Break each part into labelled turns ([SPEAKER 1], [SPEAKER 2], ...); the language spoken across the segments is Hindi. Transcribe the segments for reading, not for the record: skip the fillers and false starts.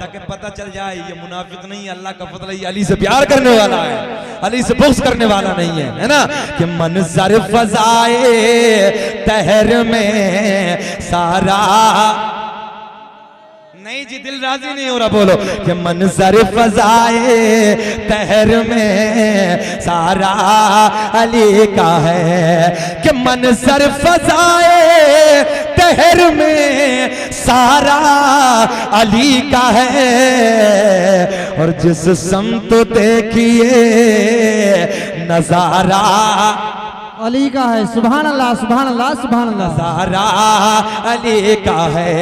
[SPEAKER 1] ताकि पता चल जाए ये मुनाफिक नहीं, अल्लाह का फजल है, ये अली से प्यार करने वाला है, अली से बुग़्ज़ करने वाला नहीं है ना। कि मंजर फजाए तहर में सारा, नहीं जी दिल राजी नहीं हो रहा, बोलो कि मंजर फजाए तहर में सारा अली का है, कि मंजर फजाए तहर में सारा अली का है। और जिस समत देखिए नजारा
[SPEAKER 2] अली का है। सुभान अल्लाह सुभान अल्लाह सुभान अल्लाह।
[SPEAKER 1] नजारा अली का है।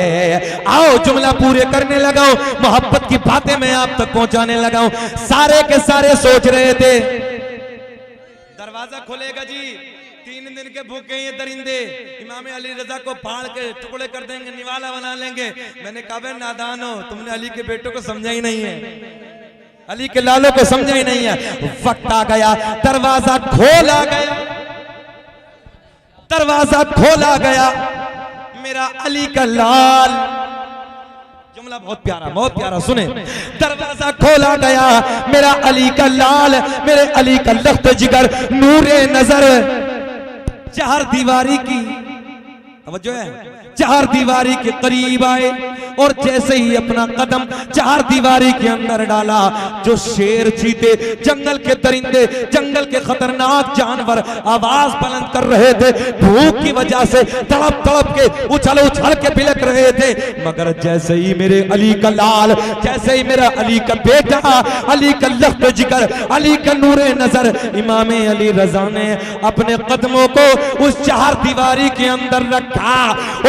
[SPEAKER 1] आओ जुमला पूरे करने लगाओ, मोहब्बत की बातें मैं आप तक पहुंचाने लगाऊं। सारे के सारे सोच रहे थे दरवाजा खुलेगा जी, 3 दिन के भूखे ये दरिंदे इमाम अली रजा को फाड़ के टुकड़े कर देंगे, निवाला बना लेंगे। मैंने कहा बे नादान हो, तुमने अली के बेटों को समझा ही नहीं है, अली के लालों को समझा ही नहीं है। वक्त आ गया, दरवाजा खोला गया, दरवाजा खोला गया, मेरा अली का लाल, जुमला बहुत प्यारा सुने। दरवाजा खोला गया, मेरा अली का लाल, मेरे अली का लख्त जिगर, नूरे नजर, चार दीवारी की तवज्जो है, चार दीवारी के करीब आए और जैसे ही अपना कदम चार दीवारी के अंदर डाला, जो शेर, चीते, जंगल के दरिंदे, जंगल के खतरनाक जानवर आवाज बुलंद कर रहे थे, भूख की वजह से तड़प तड़प के उछल उछल के बिलक रहे थे। मगर जैसे ही मेरे अली का लाल, जैसे ही मेरा अली का बेटा, अली का लख्त जिगर, अली का नूरे नजर, इमाम अली रजा ने अपने कदमों को उस चार दीवारी के अंदर रखा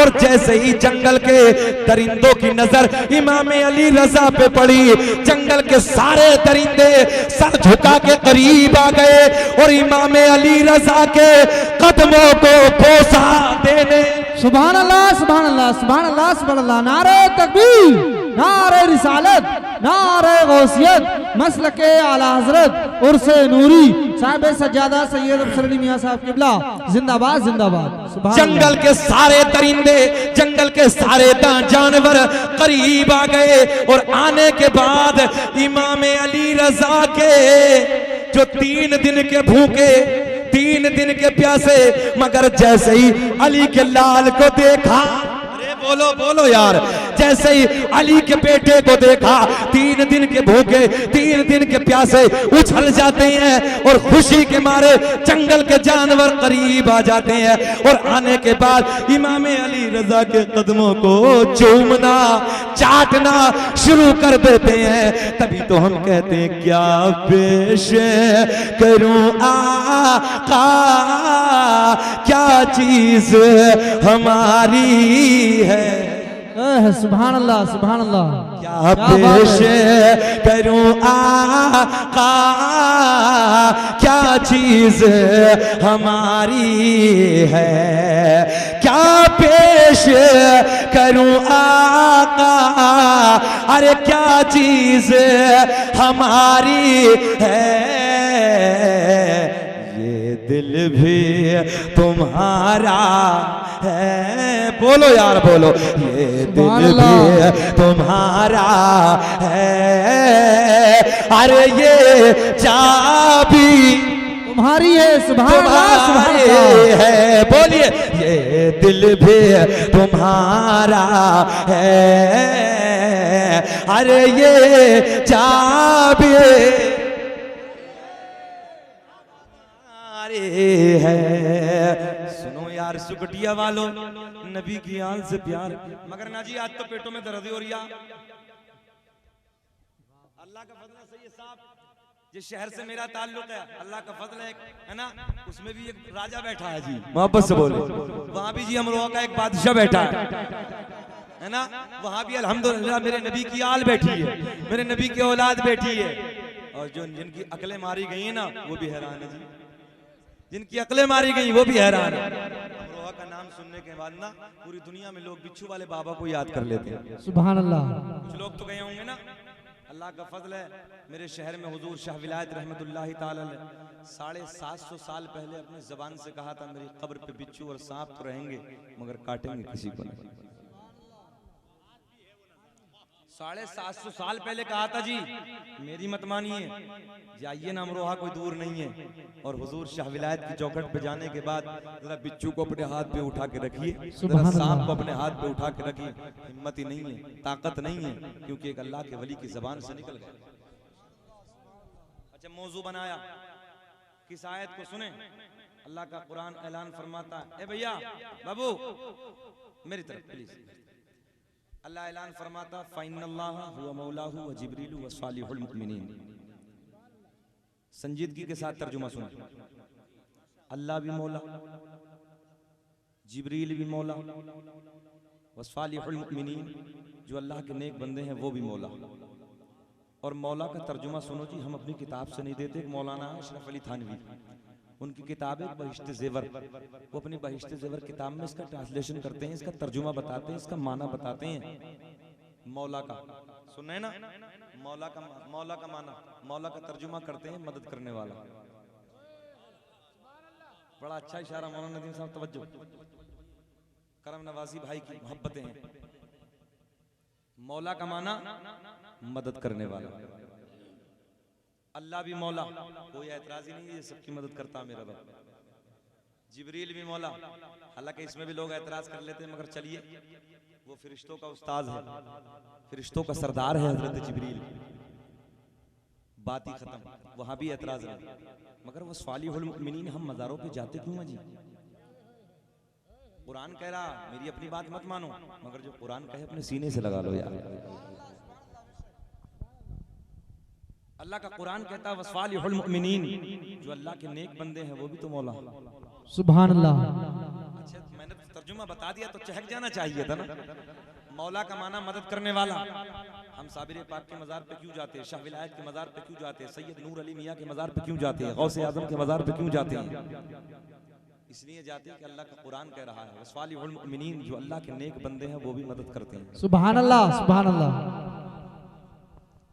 [SPEAKER 1] और जैसे ही जंगल के दरिंदों की नजर इमाम अली रजा पे पड़ी, जंगल के सारे दरिंदे सर झुका के करीब आ गए और इमाम अली रजा के कदमों को बोसा देने।
[SPEAKER 2] सुभान अल्लाह सुभान अल्लाह सुभान अल्लाह सुभान अल्लाह। नारे तकबीर, नारे रिसालत, नारे गौसियत, मसलके आला हजरत उर्से नूरी साहिब सज्जादा सैयद अफसर अली मियां साहब किबला जिंदाबाद जिंदाबाद।
[SPEAKER 1] जंगल के सारे दरिंदे, जंगल के सारे जानवर करीब आ गए और आने के बाद इमाम अली रजा के जो 3 दिन के भूखे, 3 दिन के प्यासे, मगर जैसे ही अली के लाल को देखा, बोलो बोलो यार, जैसे ही अली के बेटे को देखा, 3 दिन के भूखे, 3 दिन के प्यासे उछल जाते हैं और खुशी के मारे जंगल के जानवर करीब आ जाते हैं और आने के बाद इमाम अली रजा के कदमों को चूमना, चाटना शुरू कर देते हैं। तभी तो हम कहते हैं क्या पेश करूं आका, क्या चीज हमारी है।
[SPEAKER 2] सुभान अल्लाह सुभान अल्लाह।
[SPEAKER 1] क्या पेश करूं आका, क्या चीज हमारी है, क्या पेश करूं आका, अरे क्या चीज हमारी है। ये दिल भी तुम्हारा है, बोलो यार बोलो, ये दिल भी तुम्हारा है, अरे ये चाबी
[SPEAKER 2] तुम्हारी है। सुभान अल्लाह सुभान अल्लाह
[SPEAKER 1] है, बोलिए ये दिल भी तुम्हारा है, अरे ये चाबी है। सुनो यार सुकटिया वालों, नबी की आल से प्यार, मगर ना जी आज तो पेटों में दर्द हो रही है। अल्लाह का फजल सही है साहब, जिस शहर से मेरा ताल्लुक है, अल्लाह का फजल है ना, उसमें भी एक राजा बैठा है जी, मोहब्बत से बोले, वहां भी जी अमरोहा का एक बादशाह बैठा है ना, वहां भी अल्हम्दुलिल्लाह मेरे नबी की आल बैठी है, मेरे नबी की औलाद बैठी है, और जो जिनकी अकलें मारी गई है ना वो भी हैरान है जी, जिनकी अकलें मारी गई वो भी हैरान है। अमरोहा का नाम सुनने के बाद ना पूरी दुनिया में लोग बिच्छू वाले बाबा को याद कर लेते हैं।
[SPEAKER 2] सुभान अल्लाह।
[SPEAKER 1] कुछ लोग तो गए होंगे ना, अल्लाह का फजल है, मेरे शहर में हुजूर शाह विलायत रहमतुल्लाहि ताला 750 साल पहले अपने जबान से कहा था, मेरी कब्र पे बिच्छू और सांप तो रहेंगे मगर काटेंगे किसी को नहीं। 750 साल पहले कहा था जी, मेरी मत मानिए, जाइए ना अमरोहा, कोई दूर नहीं है। और हुजूर शाह विलायत की चौखट पे जाने के बाद जरा बिच्छू को अपने हाथ पे उठा के रखिए, जरा सांप को अपने हाथ पे उठा के रखिए। हिम्मत ही नहीं है, ताकत नहीं है, क्योंकि एक अल्लाह के वली की जबान से निकल गया। अच्छा, मौजू बनाया, किस आयत को सुने? अल्लाह का कुरान ऐलान फरमाता है, ए भैया बाबू मेरी तरफ प्लीज। अल्लाह ऐलान फरमाता, फ़इन्नल्लाह हुवा मौलाहु व जिब्रीलु व सालिहुल मुमिनीन। संजीदगी के साथ तर्जुमा सुनो। अल्लाह भी मौला, जिब्रील भी मौला, व सालिहुल मुमिनीन, जो अल्लाह के नेक बंदे हैं वो भी मौला। और मौला का तर्जुमा सुनो जी, हम अपनी किताब से नहीं देते। मौलाना अशरफ अली थानवी, उनकी किताब है बहिश्ते ज़ेवर, वो अपनी बहिश्ते ज़ेवर किताब में इसका ट्रांसलेशन करते हैं, इसका तर्जुमा बताते हैं, इसका माना बताते हैं। मौला का सुने ना, मौला का माना, मौला का तर्जुमा करते हैं मदद करने वाला। बड़ा अच्छा इशारा मौलाना नदीम साहब, तवज्जो, करम नवाजी भाई की मोहब्बतें हैं। मौला का माना मदद करने वाला। अल्लाह भी मौला, कोई ऐतराज ही नहीं है, ये सबकी मदद करता मेरा रब। जिब्रील भी मौला, हालांकि इसमें भी लोग ऐतराज कर लेते हैं, मगर चलिए, वो फरिश्तों का उस्ताद है, फरिश्तों का सरदार है हजरत जिब्रील, बात ही खत्म, वहां भी ऐतराज नहीं। मगर वो सालिहुल मुमिनीन, हम मज़ारों पे जाते क्यों हैं जी? कुरान कह रहा मेरी अपनी बात मत मानो, मगर जो कुरान कहे अपने सीने से लगा लो यार। अल्लाह का कुरान कहता है वसालिहुल मुमिनीन, जो अल्लाह के नेक बंदे हैं वो भी तो मौला।
[SPEAKER 2] सुभान अल्लाह।
[SPEAKER 1] अच्छा, मैंने तो तर्जुमा बता दिया तो चहक जाना चाहिए था ना। मौला का माना मदद करने वाला। हम साबिर पाक के मज़ार पे क्यों जाते हैं? शाह विलायत के मज़ार पे क्यों जाते हैं? सैयद नूर अली मियाँ के मज़ार पे क्यों जाते हैं? गौसे आज़म के मज़ार पे क्यों जाते हैं? इसलिए जाते हैं कि अल्लाह का कुरान कह रहा है वसालिहुल मुमिनीन, जो अल्लाह के नेक बंदे हैं वो भी मदद करते हैं।
[SPEAKER 2] सुभान अल्लाह, सुभान अल्लाह।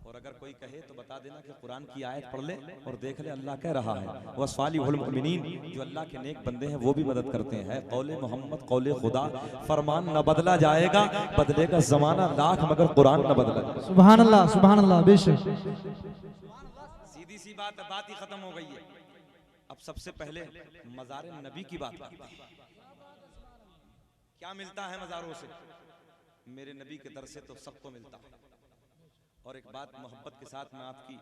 [SPEAKER 1] और अगर कोई कहे तो बता देना कि कुरान की आयत पढ़ ले और देख ले, अल्लाह कह रहा है वसालिहुल मुमिनीन, जो अल्लाह के नेक बंदे हैं वो भी मदद करते हैं। कौले मोहम्मद कौले खुदा, फरमान न बदला जाएगा, बदलेगा जमाना लाख मगर कुरान न बदला।
[SPEAKER 2] सुभान अल्लाह, सुभान अल्लाह, बेशक।
[SPEAKER 1] सीधी सी बात है, बात ही खत्म हो गई है। अब सबसे पहले मज़ार नबी की बात करते हैं। क्या मिलता है मज़ारों से? मेरे नबी के दर से तो सबको मिलता है। और एक बात मोहब्बत के साथ मैं आपकी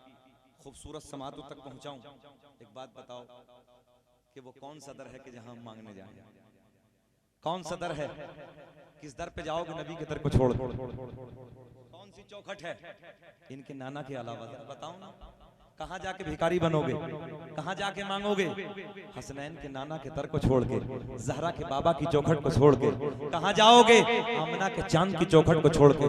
[SPEAKER 1] खूबसूरत समातों तक पहुंचाऊं। एक बात बताओ कि वो कौन सा दर है कि जहां हम मांगने जाएं? कौन सा दर है? किस दर पे जाओगे नबी के दर को छोड़? कौन सी चौखट है इनके नाना के अलावा? बताओ ना, कहां जाके भिखारी बनोगे? कहां जाके मांगोगे? हसनैन के नाना के दर को छोड़ के, जहरा के बाबा की चौखट को छोड़ के कहां जाओगे? आमना के चांद की चौखट को छोड़ के।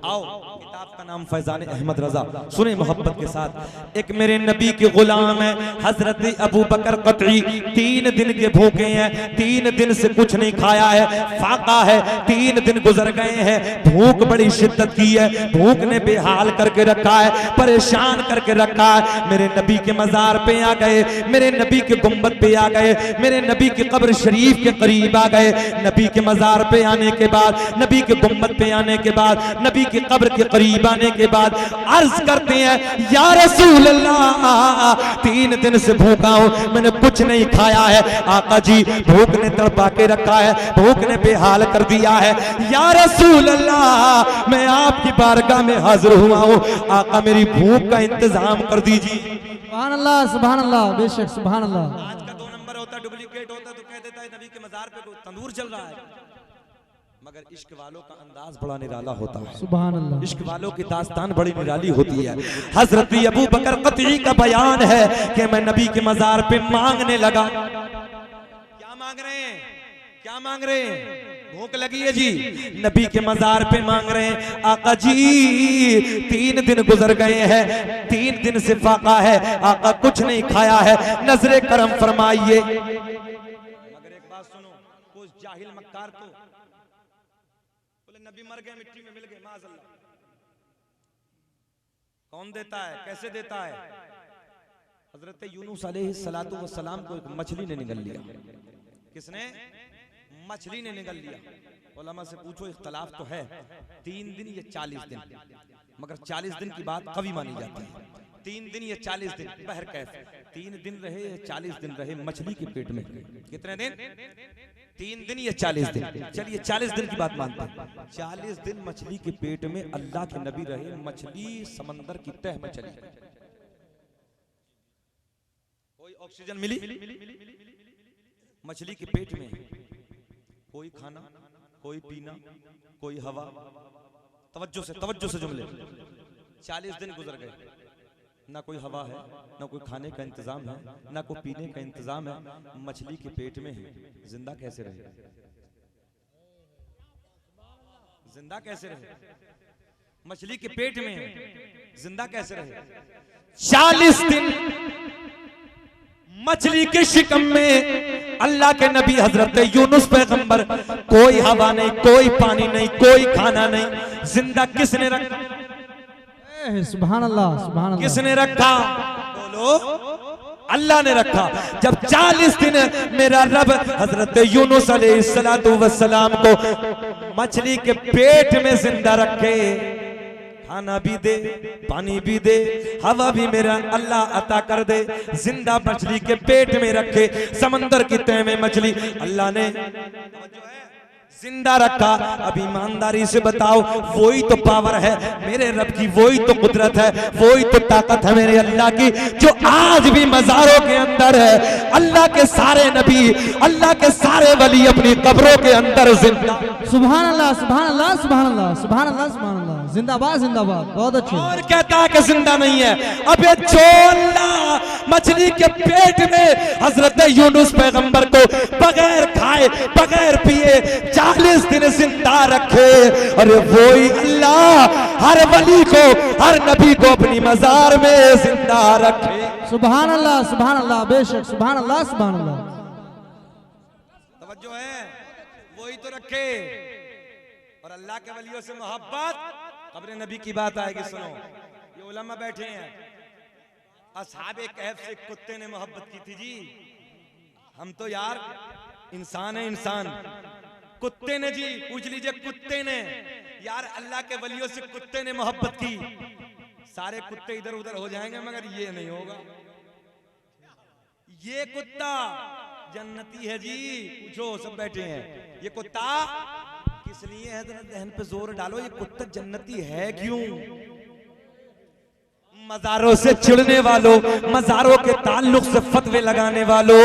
[SPEAKER 1] आओ, किताब का नाम फैजान अहमद रजा, सुने मोहब्बत के साथ। एक मेरे नबी के गुलाम है हजरत अबू बकर कतई, 3 दिन के भूखे हैं, 3 दिन से कुछ नहीं खाया है, फाका है, 3 दिन गुजर गए हैं, भूख बड़ी शिद्दत की है, भूख ने बेहाल करके रखा है, परेशान करके रखा है। मेरे नबी के मजार पे आ गए, मेरे नबी के गुंबद पे आ गए, मेरे नबी की कब्र शरीफ के करीब आ गए। नबी के मजार पे आने के बाद, नबी के गुंबद पे आने के बाद, नबी की कब्र के करीब आने के बाद अर्ज करते हैं, या रसूल अल्लाह, 3 दिन से भूखा हूं, मैंने कुछ नहीं खाया है। आका जी, भूख ने तड़पा के रखा है, भूख ने बेहाल कर दिया है। या रसूल अल्लाह, मैं आपकी बारगाह में हाजिर हुआ हूं, आका मेरी भूख का इंतजाम कर दीजिए।
[SPEAKER 2] सुभान अल्लाह, सुभान अल्लाह, बेशक, सुभान अल्लाह।
[SPEAKER 1] आज का 2 नंबर होता है, डुप्लीकेट होता है, तो कह देता है नबी के मजार पे तंदूर चल रहा है। मगर इश्क वालों का अंदाज बड़ा निराला होता है।
[SPEAKER 2] सुभान अल्लाह।
[SPEAKER 1] इश्क वालों की दास्तान बड़ी निराली होती है। हजरत अबू बकर कतई का बयान है कि मैं नबी के मजार पे मांगने लगा। क्या मांग रहे हैं? क्या मांग रहे हैं? भूख लगी है जी, नबी के मजार पे मांग रहे हैं। आका जी, 3 दिन गुजर गए हैं, 3 दिन से फाका है, आका कुछ नहीं खाया है, नजरे करम फरमाइए। मगर एक बात सुनो, कुछ जाहिल मक्कार तो बोले नबी मर गए, मिट्टी में मिल गए, माज़अल्लाह। कौन देता है? कैसे देता है? हजरत यूनुस अलैहिस्सलातु वस्सलाम को एक मछली ने निगल लिया। किसने? मछली ने निगल लिया। उलमा से पूछो, इख्तलाफ तो है 3 दिन या 40 दिन, मगर 40 दिन की बात कभी मानी जाती है। 3 दिन या 40 दिन बहर कैफ, 3 दिन रहे या 40 दिन रहे मछली के पेट में। कितने दिन? 3 दिन या 40 दिन। चलिए 40 दिन की बात मानते हैं। 40 दिन मछली के पेट में अल्लाह के नबी रहे। मछली समंदर की तह में चली, कोई ऑक्सीजन मिली? मछली के पेट में कोई खाना, कोई पीना, कोई हवा। तवज्जो से जुमले। 40 दिन गुजर गए, ना कोई हवा है, ना कोई खाने का इंतजाम है, ना कोई पीने का इंतजाम है। मछली के पेट में है, जिंदा कैसे रहे? जिंदा कैसे रहे? मछली के पेट में है, जिंदा कैसे रहे? 40 दिन मछली के शिकम में अल्लाह के नबी हजरत यूनुस पैगंबर, कोई हवा नहीं, कोई पानी नहीं, कोई खाना नहीं, जिंदा किसने रखा?
[SPEAKER 2] सुभान अल्लाह, सुभान अल्लाह।
[SPEAKER 1] किसने रखा? बोलो, अल्लाह ने रखा। जब 40 दिन मेरा रब हजरत यूनुस अलैहिस्सलाम को मछली के पेट में जिंदा रखे, खाना भी दे, पानी भी दे, हवा भी मेरा अल्लाह अता कर दे, जिंदा मछली के पेट में रखे, समंदर की तह में मछली अल्लाह ने जिंदा रखा। अब ईमानदारी से बताओ, वही तो पावर है मेरे रब की, वही तो कुदरत है, वही तो ताकत है मेरे अल्लाह की, जो आज भी मज़ारों के अंदर है। अल्लाह के सारे नबी, अल्लाह के सारे वली अपनी कब्रों के अंदर जिंदा।
[SPEAKER 2] सुभान अल्लाह, सुभान अल्लाह, सुभान अल्लाह, सुभान अल्लाह, सुभान अल्लाह। जिंदाबाद, जिंदाबाद। बहुत अच्छे।
[SPEAKER 1] और कहता है कि जिंदा नहीं है। अबे छोड़ना, मछली के पेट में हजरत यूनुस पैगंबर को बगैर खाए बगैर पिए 40 दिन जिंदा रखे। अरे वही अल्लाह हर वली को, हर नबी को अपनी मजार में जिंदा रखे।
[SPEAKER 2] सुभान अल्लाह, सुभान अल्लाह, बेशक। सुभान अल्लाह, सुभान अल्लाह।
[SPEAKER 1] तवज्जो है, वही तो रखे। और अल्लाह के वलियों से मोहब्बत, कब्र नबी की बात आएगी। सुनो, ये उलमा बैठे हैं, असहाबे कहफ से कुत्ते ने मोहब्बत की थी जी। हम तो यार इंसान है, इंसान। कुत्ते ने जी, पूछ लीजिए, कुत्ते ने यार अल्लाह के वलियों से कुत्ते ने मोहब्बत की। सारे कुत्ते इधर उधर हो जाएंगे मगर ये नहीं होगा। ये कुत्ता जन्नती है जी। पूछो, सब बैठे हैं, ये कुत्ता किस लिए है? जरा दहन पे जोर डालो, ये कुत्ता जन्नती है क्यों? मज़ारों से चिढ़ने वालों, मज़ारों के ताल्लुक से फतवे लगाने वालों,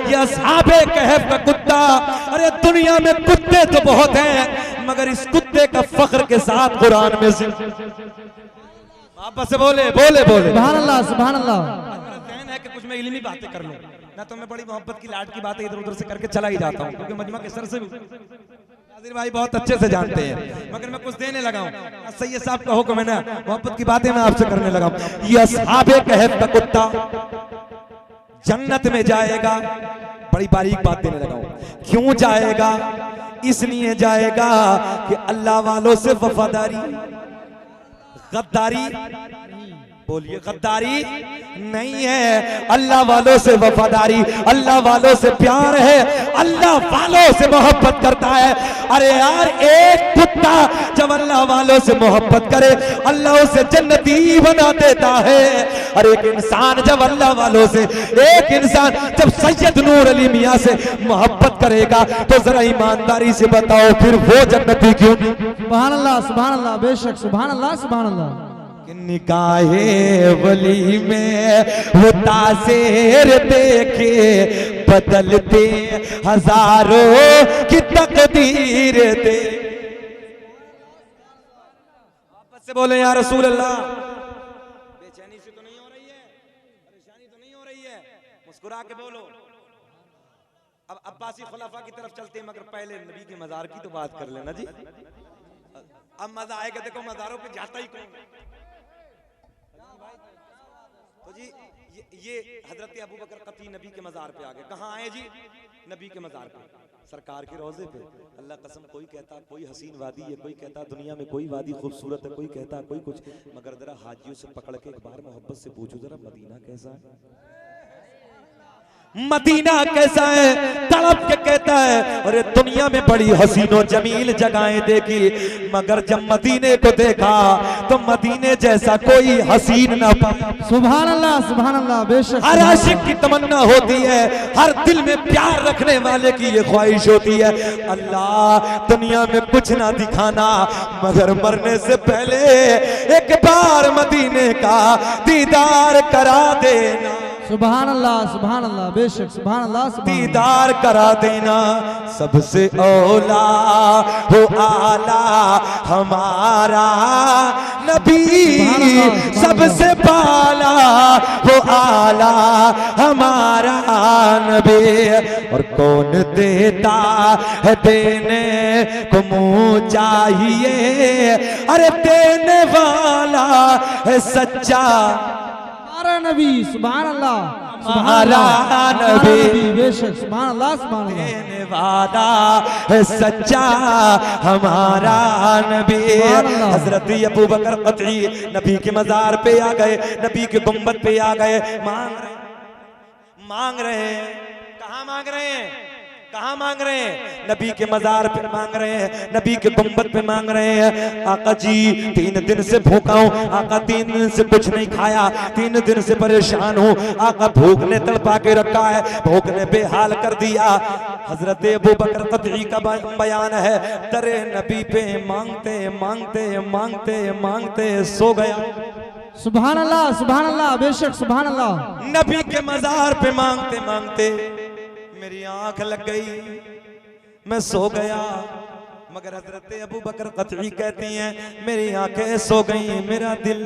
[SPEAKER 1] ये असहाबे कहफ का कुत्ता। अरे दुनिया में कुत्ते तो बहुत हैं, मगर इस कुत्ते का फख्र के साथ कुरान में से वापस से बोले बोले बोले
[SPEAKER 2] सुभान अल्लाह, सुभान अल्लाह।
[SPEAKER 1] मेरा ज़हन है कि कुछ मैं इल्मी बातें कर लूं, ना तो मैं बड़ी मोहब्बत की लाड की बातें इधर उधर से करके चला ही जाता हूं, क्योंकि मजमा के सर से नाज़िर भाई बहुत अच्छे से जानते हैं, मगर मैं कुछ देने लगा हूं। सैयद साहब का हुक्म है ना, मोहब्बत की बातें मैं आपसे करने लगा हूं। ये असहाबे कहफ का कुत्ता जन्नत में जाएगा। बड़ी बारीक बात देने लगा हूं। क्यों जाएगा? इसलिए जाएगा कि अल्लाह वालों से वफादारी, गद्दारी, बोलिए गद्दारी नहीं है। अल्लाह वालों से वफादारी, अल्लाह वालों से प्यार है, अल्लाह वालों से मोहब्बत करता है। अरे यार, एक कुत्ता जब अल्लाह वालों से मोहब्बत करे, अल्लाह उसे जन्नती बना देता है। और एक इंसान जब अल्लाह वालों से, एक इंसान जब सैयद नूर अली मियां से मोहब्बत करेगा, तो जरा ईमानदारी से बताओ, फिर वो जन्नती क्यों नहीं?
[SPEAKER 2] सुभान अल्लाह, सुभान अल्लाह, बेशक। सुभान अल्लाह, सुभान अल्लाह।
[SPEAKER 1] निकाहे वली में वो तासेर देखे, बदलते हजारों की तकदीर दे। वापस से बोले या रसूल अल्लाह। बेचैनी से तो नहीं हो रही है, परेशानी तो नहीं हो रही है, मुस्कुरा के बोलो। अब अब्बासी खुलाफा की तरफ चलते हैं, मगर पहले नबी के मजार की तो बात कर लेना जी। अब मजा आएगा, देखो मजारों पे जाता ही कौन। तो जी ये हजरत अबू बकर कती नबी के मजार पे आ गए। कहाँ आए जी? नबी के मजार पे, सरकार के रोजे पे। अल्लाह कसम, कोई कहता कोई हसीन वादी है, कोई कहता दुनिया में कोई वादी खूबसूरत है, कोई कहता कोई कुछ, मगर जरा हाजियों से पकड़ के एक बार मोहब्बत से पूछो, जरा मदीना कैसा है? मदीना कैसा है, तड़प के कहता है अरे दुनिया में बड़ी हसीनो जमील जगहें देखी, मगर जब मदीने को देखा तो मदीने जैसा कोई हसीन ना पाया।
[SPEAKER 2] सुभान अल्लाह बेशक।
[SPEAKER 1] हर आशिक की तमन्ना होती है, हर दिल में प्यार रखने वाले की ये ख्वाहिश होती है, अल्लाह दुनिया में कुछ ना दिखाना मगर मरने से पहले एक बार मदीने का दीदार करा देना।
[SPEAKER 2] सुभान अल्लाह बेशक। सुभान अल्लाह
[SPEAKER 1] दीदार करा देना। सबसे औला हो आला हमारा नबी, सबसे पाला हो आला हमारा नबी। और कौन देता है देने को मुँह चाहिए, अरे देने वाला है सच्चा
[SPEAKER 2] हमारा नबी। सुभान अल्लाह
[SPEAKER 1] हमारा नबी
[SPEAKER 2] बेशक। सुभान अल्लाह
[SPEAKER 1] देने वाला है सच्चा हमारा नबी। हजरत अबू बकर क़तई नबी के मजार पे आ गए, नबी के गुंबद पे आ गए, मांग रहे हैं। कहाँ मांग रहे हैं? कहाँ मांग रहे हैं? नबी के मजार पे मांग रहे हैं, नबी के गुंबद पे मांग रहे हैं। आका जी 3 दिन से भूखा हूँ, आका 3 दिन से कुछ नहीं खाया, 3 दिन से परेशान हूँ, आका भूख ने तड़पा के रखा है, भूख ने बेहाल कर दिया। हजरत अबू बकर क़तई का बयान है, दरे नबी पे मांगते मांगते मांगते मांगते सो गया।
[SPEAKER 2] सुभान अल्लाह बेशक। सुभान अल्लाह।
[SPEAKER 1] नबी के मजार पे मांगते मांगते मेरी आंख लग गई, मैं सो गया। मगर हजरत अबू बकर क़तई कहती हैं मेरी आंखें सो गई, मेरा दिल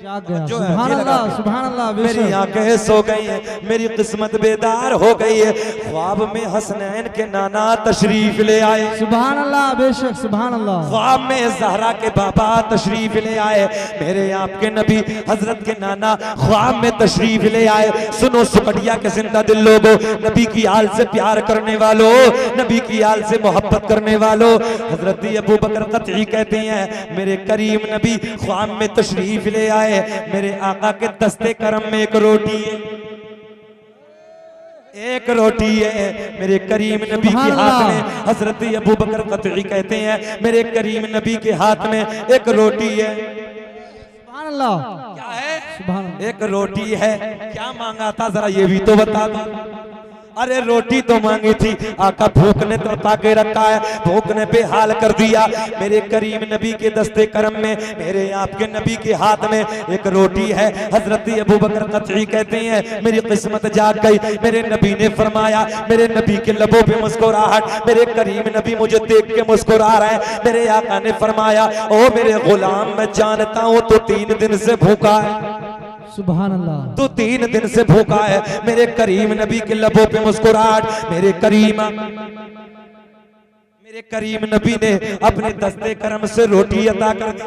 [SPEAKER 2] जाग गया।
[SPEAKER 1] जो
[SPEAKER 2] सुभान अल्लाह
[SPEAKER 1] मेरी आंखें सो गई हैं, मेरी किस्मत बेदार हो गई है। ख्वाब में हसनैन के नाना तशरीफ ले आए।
[SPEAKER 2] सुभान अल्लाह बेशक। सुभान अल्लाह।
[SPEAKER 1] ख्वाब में ज़हरा के बाबा तशरीफ ले आए, मेरे आपके नबी हजरत के नाना ख्वाब में तशरीफ ले आए। सुनो सुकटिया के जिंदा दिल लोगो, नबी की आल से प्यार करने वालों, नबी की आल से मोहब्बत करने वालों, हजरत अबू बकर क़तई कहते हैं मेरे करीम नबी ख्वाब में तशरीफ ले आए, मेरे आका के दस्ते करम में एक रोटी है, एक रोटी है मेरे करीम नबी के हाथ में। हजरत अबू बकर क़तई कहते हैं मेरे करीम नबी के हाथ में एक रोटी है।
[SPEAKER 2] सुभान अल्लाह।
[SPEAKER 1] क्या है?
[SPEAKER 2] सुभान अल्लाह।
[SPEAKER 1] एक रोटी है। क्या मांगा था जरा ये भी तो बता दो। अरे रोटी तो मांगी थी, आका भूख ने तड़पा के रखा है, भूख ने बेहाल कर दिया। मेरे करीम नबी के दस्ते करम में, मेरे आपके नबी के हाथ में एक रोटी है। हजरत अबू बकर क़तई कहते हैं मेरी किस्मत जाग गई। मेरे नबी ने फरमाया, मेरे नबी के लबों पे मुस्कुराहट, मेरे करीम नबी मुझे देख के मुस्कुरा रहे हैं। मेरे आका ने फरमाया ओ मेरे गुलाम मैं जानता हूँ तो 3 दिन से भूखा है,
[SPEAKER 2] सुभान अल्लाह।
[SPEAKER 1] तू 3 दिन से भूखा है। मेरे करीम नबी के लबों पे मुस्कुराहट, मेरे करीम नबी ने अपने दस्ते करम से रोटी अता कर दी।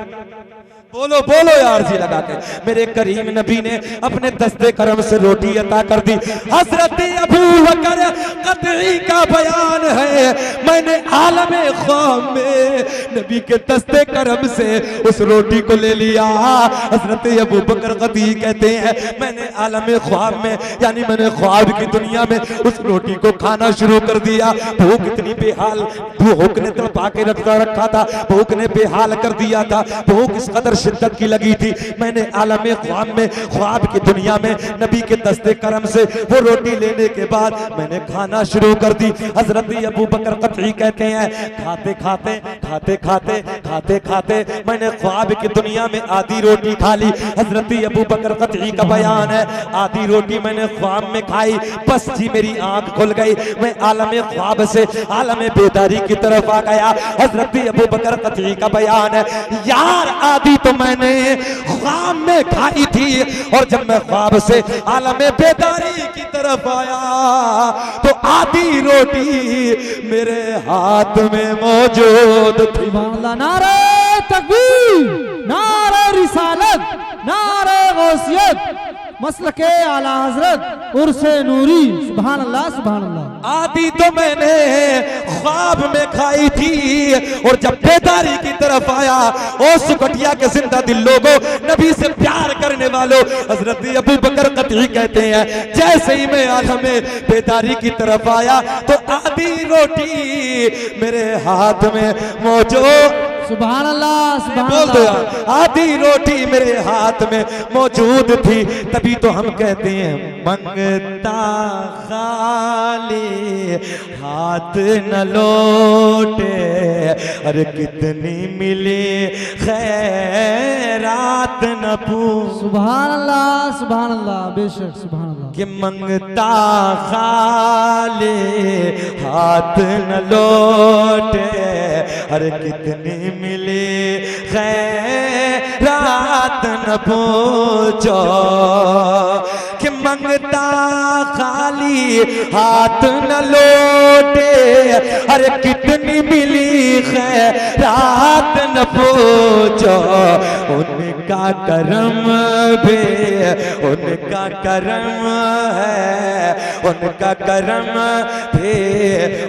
[SPEAKER 1] बोलो बोलो यार जी लगा के। मेरे करीम नबी ने अपने दस्ते करम से रोटी अता कर दी। हजरत अबू बकर क़तई का बयान है मैंने आलमे ख्वाब में नबी के दस्ते करम से उस रोटी को ले लिया। हजरत अबू बकर क़तई कहते हैं मैंने आलमे ख्वाब में यानी मैंने ख्वाब की दुनिया में उस रोटी को खाना शुरू कर दिया। भूख इतनी बेहाल, भूख ने तड़पा के रखा था, भूख ने बेहाल कर दिया था, भूख इस कदर शिद्दत की लगी थी। मैंने आलमे ख्वाब में, ख्वाब की दुनिया में नबी के दस्ते करम से वो रोटी लेने के बाद मैंने खाना शुरू कर दी। हजरत अबू बकर क़तई कहते हैं खाते खाते खाते खाते खाते खाते मैंने ख्वाब की दुनिया में आधी रोटी खा ली। हजरत अबू बकर क़तई का बयान है आधी रोटी मैंने ख्वाब में खाई, बस जी मेरी आंख खुल गई, मैं आलमे ख्वाब से आलमे बेदारी की तरफ आ गया। हजरत अबू बकर क़तई का बयान है यार आधी तो मैंने ख्वाब में खाई थी और जब मैं ख्वाब से आलमे बेदारी की तरफ आया तो आधी रोटी मेरे हाथ में मौजूद थी।
[SPEAKER 2] नारे तकबीर, नारे रिसालत, नारे गौसियत, मसलके आला हजरत उर्से नूरी। सुभान अल्लाह सुभान अल्लाह।
[SPEAKER 1] आधी तो मैंने ख्वाब में खाई थी और जब बेदारी की तरफ आया ओ सुकटिया के जिंदा दिल लोगों, नबी से प्यार करने रहने वालों, हजरत अबू बकर कतई कहते हैं जैसे ही मैं आलम बेदारी की तरफ आया तो आधी रोटी मेरे हाथ में मौजूद,
[SPEAKER 2] सुभान अल्लाह सुभान
[SPEAKER 1] बोल दो
[SPEAKER 2] अल्लाह।
[SPEAKER 1] यार, आधी रोटी मेरे हाथ में मौजूद थी। तभी तो हम कहते हैं मंगता खाली हाथ न लौटे, अरे कितनी मिली खैरात न पूछ।
[SPEAKER 2] सुभान अल्लाह बेशक सुभान अल्लाह।
[SPEAKER 1] कि मंगता खाली हाथ न लौटे, अरे कितनी मिली खैरात न पूछो। कि मंगता खाली हाथ न लौटे, अरे कितनी मिली खैरात न पूछो। उनका करम भी उनका करम है, उनका करम भी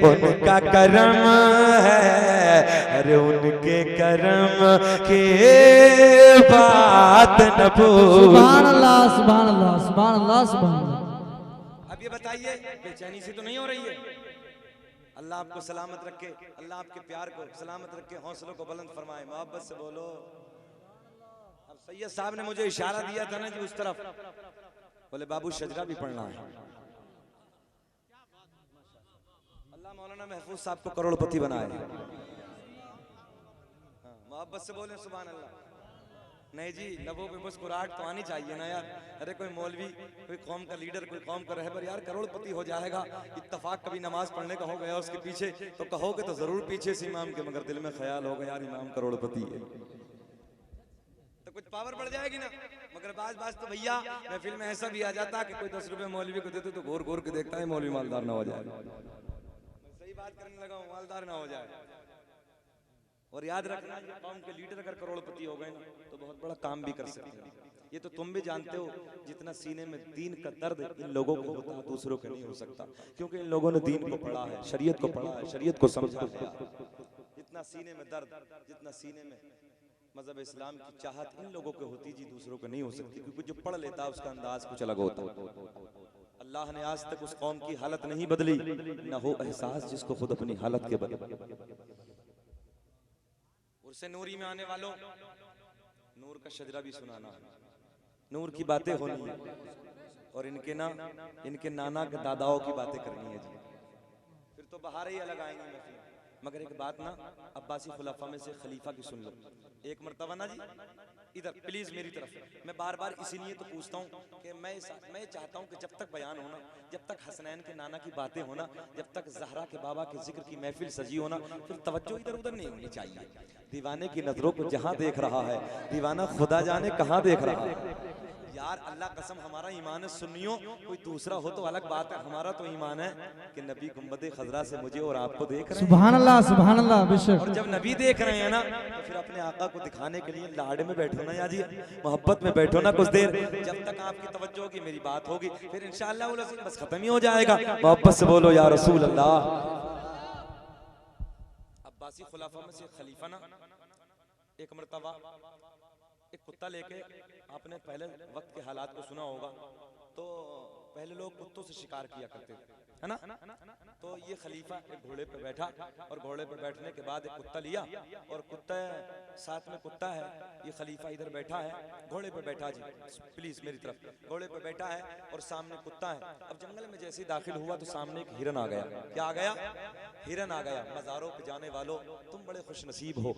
[SPEAKER 1] उनका करम है, अरे उनके करम के बात न भूल।
[SPEAKER 2] सुभान अल्लाह सुभान अल्लाह सुभान अल्लाह सुभान अल्लाह।
[SPEAKER 1] अब ये बताइए बेचैनी से तो नहीं हो रही है? अल्लाह आपको सलामत रखे, अल्लाह आपके प्यार को सलामत रखे, हौसलों को बुलंद फरमाए। मोहब्बत से बोलो। अब सैयद साहब ने मुझे इशारा दिया था ना जी उस तरफ, बोले बाबू शजरा भी पढ़ना है। अल्लाह मौलाना महफूज साहब को करोड़पति बनाए। मोहब्बत से बोले सुभान अल्लाह। नहीं जी, लबों पे मुस्कुराहट तो आनी चाहिए ना यार। अरे कोई मौलवी, कोई कौम का लीडर, कोई कौम का रहबर यार करोड़पति हो जाएगा, इत्तफाक कभी नमाज पढ़ने का हो गया उसके पीछे तो कहोगे तो जरूर पीछे से इमाम के, मगर दिल में ख्याल होगा यार इमाम करोड़पति है तो कुछ पावर बढ़ जाएगी ना। मगर बाज तो भैया महफिल में ऐसा भी आ जाता कि कोई 10 रुपए मौलवी को देते तो घूर घूर के देखता है मौलवी मालदार ना हो जाए। सही बात करने लगा हूं, मालदार ना हो जाए। और याद रखना कौम के लीडर अगर करोड़पति हो गए ना तो बहुत बड़ा काम भी कर सकते हैं। ये तो तुम भी जानते हो, जितना सीने में दीन का दर्द इन लोगों को होता है दूसरों के नहीं हो सकता, क्योंकि इन लोगों ने दीन को पढ़ा है, शरीयत को पढ़ा है, शरीयत को समझा है। जितना सीने में दर्द, जितना सीने में मजहब इस्लाम की चाहत इन लोगों को होती जी दूसरों को नहीं हो सकती, क्योंकि जो पढ़ लेता है उसका अंदाज कुछ अलग होता है। अल्लाह ने आज तक उस कौम की हालत नहीं बदली, न हो एहसास जिसको खुद अपनी हालत के बदले। उर्से नूरी में आने वालों, नूर का शजरा भी सुनाना है, नूर की बातें होनी है और इनके नाना के दादाओं की बातें करनी है जी। फिर तो बहार ही अलग आएंगी महफिल। मगर एक बात ना, अब्बासी खुलाफा में से खलीफा की सुन लो एक मर्तबा ना जी, इधर प्लीज मेरी तरफ। मैं बार बार इसीलिए तो पूछता हूँ कि मैं चाहता हूँ कि जब तक बयान होना, जब तक हसनैन के नाना की बातें होना, जब तक जहरा के बाबा के जिक्र की महफिल सजी होना, फिर तवज्जो इधर उधर नहीं होनी चाहिए। दीवाने की नजरों को जहां देख रहा है दीवाना खुदा जाने कहां देख रहा है। यार अल्लाह कसम हमारा ईमान है सुन्नियों, कोई दूसरा हो तो अलग बात है, हमारा तो ईमान है कि नबी गुंबद खजरा से मुझे और आपको देख रहे हैं।
[SPEAKER 2] सुभान अल्लाह बेशक।
[SPEAKER 1] और जब नबी देख रहे हैं ना तो फिर अपने आका को दिखाने के लिए लाड़ में बैठो ना यार जी, मोहब्बत में बैठो ना कुछ देर। जब तक आपकी तवज्जो होगी मेरी बात होगी, फिर इंशाअल्लाह बस खत्म ही हो जाएगा। मोहब्बत से बोलो या रसूल अल्लाह। अब्बासी खुलाफा में से खलीफा ना एक मर्तबा एक कुत्ता लेके, आपने पहले वक्त के हालात को सुना होगा, तो पहले लोग कुत्तों से शिकार किया करते थे, है ना। तो ये खलीफा एक घोड़े पे बैठा और घोड़े पे बैठने के बाद एक कुत्ता लिया और कुत्ता साथ में कुत्ता है, ये खलीफा इधर बैठा है, घोड़े पे बैठा जी प्लीज मेरी तरफ, घोड़े पे बैठा है और सामने कुत्ता है। अब जंगल में जैसे ही दाखिल हुआ तो सामने एक हिरन आ गया। क्या आ गया? हिरन आ गया। मज़ारों पे जाने वालों तुम बड़े खुश नसीब हो,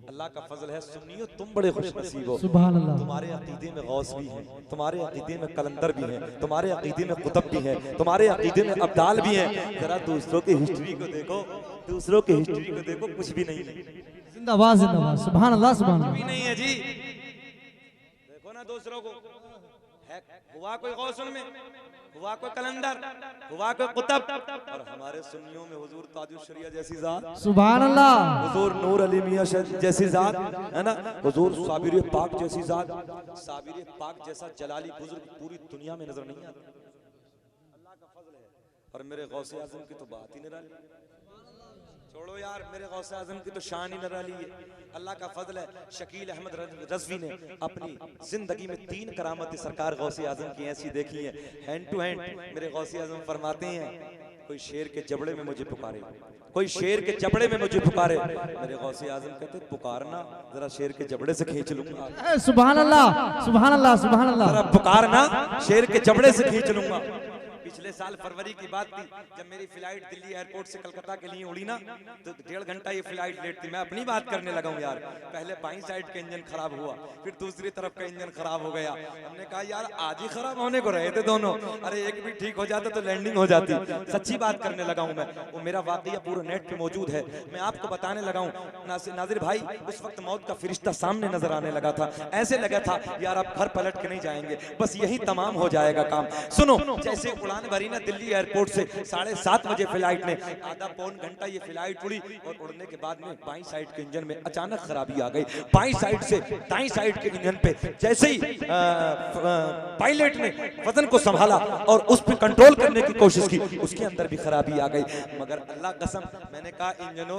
[SPEAKER 1] अल्लाह का फजल है सुन्नियों तुम बड़े खुश नसीब हो।
[SPEAKER 2] सुभान अल्लाह।
[SPEAKER 1] तुम्हारे अकीदे में गौस भी है, तुम्हारे अकीदे में कलंदर भी है, तुम्हारे अकीदे में कुतुब भी है, तुम्हारे अकीदे में अब्दाल भी है। जरा दूसरों की हिस्ट्री को देखो, दूसरों की हिस्ट्री को देखो, कुछ भी नहीं है।
[SPEAKER 2] जिंदाबाद जिंदाबाद सुभान अल्लाह सुभान
[SPEAKER 1] कुछ भी
[SPEAKER 2] अल्लाह।
[SPEAKER 1] नहीं है जी। देखो ना दूसरों को, है हुआ कोई गौस उनमें, हुआ कोई कलंदर, हुआ कोई कुतुब, और हमारे सुन्नियों में हुजूर ताजुल शरिया जैसी जात,
[SPEAKER 2] सुभान अल्लाह।
[SPEAKER 1] हुजूर नूर अली मियां जैसी जात, है ना, हुजूर साबिर पाक जैसी जात। साबिर पाक जैसा जलाली बुजुर्ग पूरी दुनिया में नजर नहीं आता। अल्लाह का फजल है। और मेरे गौसे आज़म की तो बात ही निराली। छोड़ो यार, मेरे गौसे आजम की तो शान ही निराली है। अल्लाह का फजल है, शकील अहमद रजवी ने अपनी जिंदगी में 3 करामतें सरकार गौसे आजम की ऐसी देखी है, हैंड टू हैंड। मेरे गौसे आजम फरमाते हैं, कोई शेर के जबड़े में मुझे पुकारे, कोई शेर के जबड़े में मुझे पुकारे। मेरे गौसे आजम कहते पुकारना, जरा शेर के जबड़े से खींच लूंगा।
[SPEAKER 2] सुभान अल्लाह, सुभान अल्लाह, सुभान अल्लाह।
[SPEAKER 1] जरा पुकारना, शेर के जबड़े से खींच लूंगा। पिछले साल फरवरी की बात थी, जब मेरी फ्लाइट दिल्ली एयरपोर्ट से कलकत्ता के लिए उड़ी ना, तो 1.5 घंटा ये फ्लाइट लेट थी। मैं अपनी बात करने लगा हूँ यार। पहले बाईं साइड का इंजन खराब हुआ, फिर दूसरी तरफ का इंजन खराब हो गया। हमने कहा यार आज ही खराब होने को रहे थे दोनों, अरे एक भी ठीक हो जाता तो लैंडिंग हो जाती। सच्ची बात करने लगा हूँ मैं, वो मेरा वाकया पूरा नेट पे मौजूद है। मैं आपको बताने लगा हूँ नाजिर भाई, उस वक्त मौत का फरिश्ता सामने नजर आने लगा था। ऐसे लगा था यार अब घर पलट के नहीं जाएंगे, बस यही तमाम हो जाएगा काम। सुनो, जैसे उड़ान भरी ना दिल्ली एयरपोर्ट से 7:30 बजे फ्लाइट ने, आधा पौन घंटा ये फ्लाइट उड़ी और उड़ने के बाद में बाईं साइड के इंजन में अचानक खराबी आ गई। बाईं साइड से दाईं साइड के इंजन पे जैसे ही पायलट ने वजन को संभाला और उस पर कंट्रोल करने की कोशिश की, उसके अंदर भी खराबी आ गई। मगर अल्लाह कसम, मैंने कहा इंजनों